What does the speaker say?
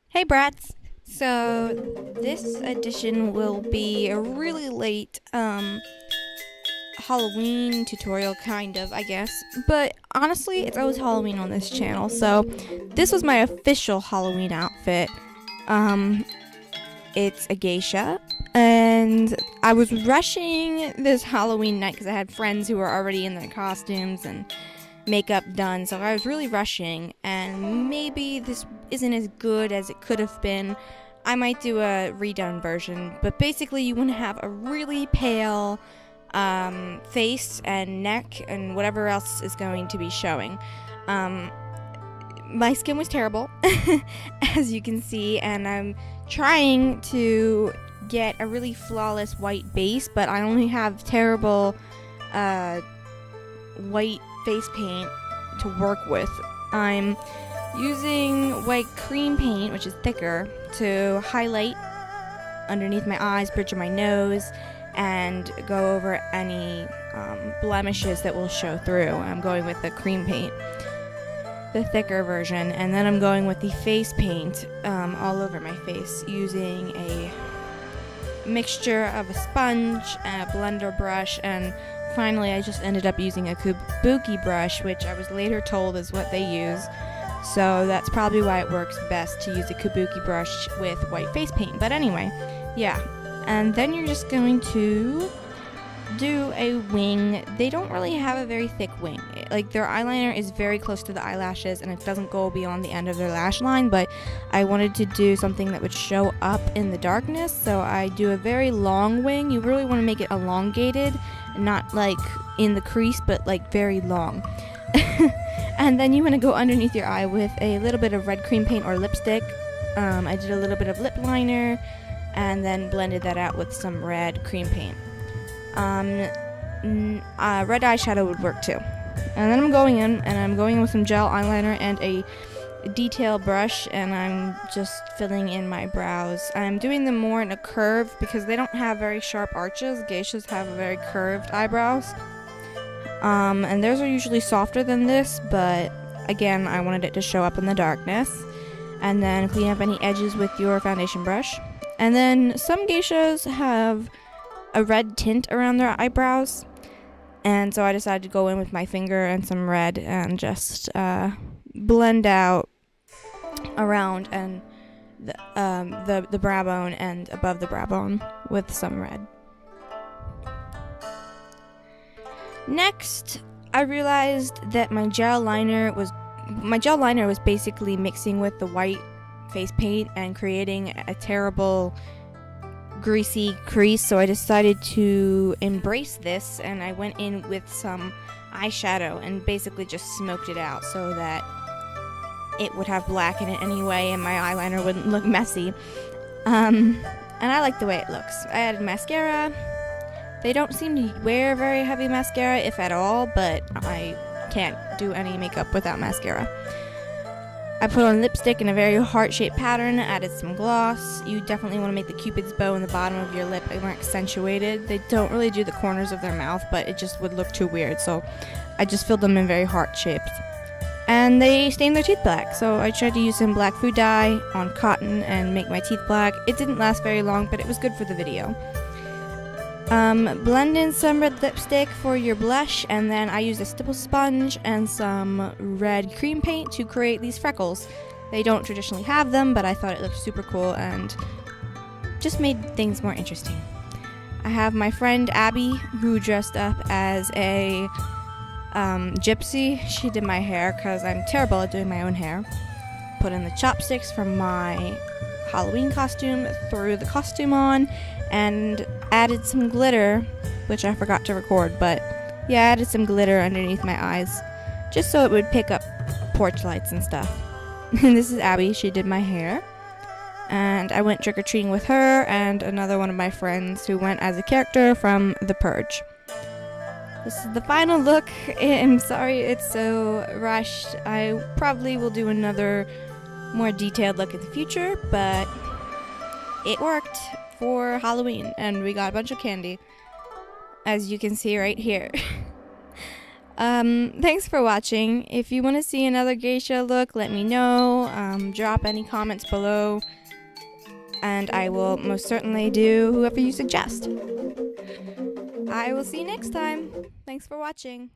Hey brats! So this edition will be a really late Halloween tutorial, kind of, I guess. But honestly, it's always Halloween on this channel, so this was my official Halloween outfit. It's a geisha, and I was rushing this Halloween night because I had friends who were already in their costumes and makeup done, so I was really rushing, and maybe this isn't as good as it could have been. I might do a redone version, but basically you want to have a really pale face and neck and whatever else is going to be showing. My skin was terrible, as you can see, and I'm trying to get a really flawless white base, but I only have terrible white face paint to work with. I'm using white cream paint, which is thicker, to highlight underneath my eyes, bridge of my nose, and go over any blemishes that will show through. I'm going with the cream paint, the thicker version, and then I'm going with the face paint all over my face using a mixture of a sponge, a blender brush, and finally I just ended up using a kabuki brush, which I was later told is what they use. So that's probably why it works best to use a kabuki brush with white face paint. But anyway, yeah. And then you're just going to do a wing. They don't really have a very thick wing. Like, their eyeliner is very close to the eyelashes and it doesn't go beyond the end of their lash line, but I wanted to do something that would show up in the darkness, so I do a very long wing. You really want to make it elongated, not like in the crease, but like very long. And then you want to go underneath your eye with a little bit of red cream paint or lipstick. I did a little bit of lip liner and then blended that out with some red cream paint. Red eyeshadow would work too. And then I'm going in, and I'm going in with some gel eyeliner and a detail brush, and I'm just filling in my brows. I'm doing them more in a curve because they don't have very sharp arches. Geishas have very curved eyebrows. And theirs are usually softer than this, but again, I wanted it to show up in the darkness. And then clean up any edges with your foundation brush. And then some geishas have a red tint around their eyebrows, and so I decided to go in with my finger and some red and just blend out around and the brow bone and above the brow bone with some red. Next, I realized that my gel liner was basically mixing with the white face paint and creating a terrible greasy crease, so I decided to embrace this, and I went in with some eyeshadow and basically just smoked it out so that it would have black in it anyway and my eyeliner wouldn't look messy. And I like the way it looks. I added mascara. They don't seem to wear very heavy mascara, if at all, but I can't do any makeup without mascara. I put on lipstick in a very heart-shaped pattern, added some gloss. You definitely want to make the cupid's bow in the bottom of your lip more accentuated. They don't really do the corners of their mouth, but it just would look too weird, so I just filled them in very heart-shaped. And they stained their teeth black, so I tried to use some black food dye on cotton and make my teeth black. It didn't last very long, but it was good for the video. Blend in some red lipstick for your blush, and then I used a stipple sponge and some red cream paint to create these freckles. They don't traditionally have them, but I thought it looked super cool and just made things more interesting. I have my friend Abby, who dressed up as a gypsy. She did my hair because I'm terrible at doing my own hair. Put in the chopsticks from my Halloween costume, threw the costume on, and added some glitter, which I forgot to record, but yeah, I added some glitter underneath my eyes just so it would pick up porch lights and stuff. And this is Abby. She did my hair, and I went trick-or-treating with her and another one of my friends who went as a character from The Purge. This is the final look. I'm sorry it's so rushed. I probably will do another more detailed look in the future, but it worked for Halloween, and we got a bunch of candy, as you can see right here. Thanks for watching. If you want to see another geisha look, let me know. Drop any comments below, and I will most certainly do whoever you suggest. I will see you next time. Thanks for watching.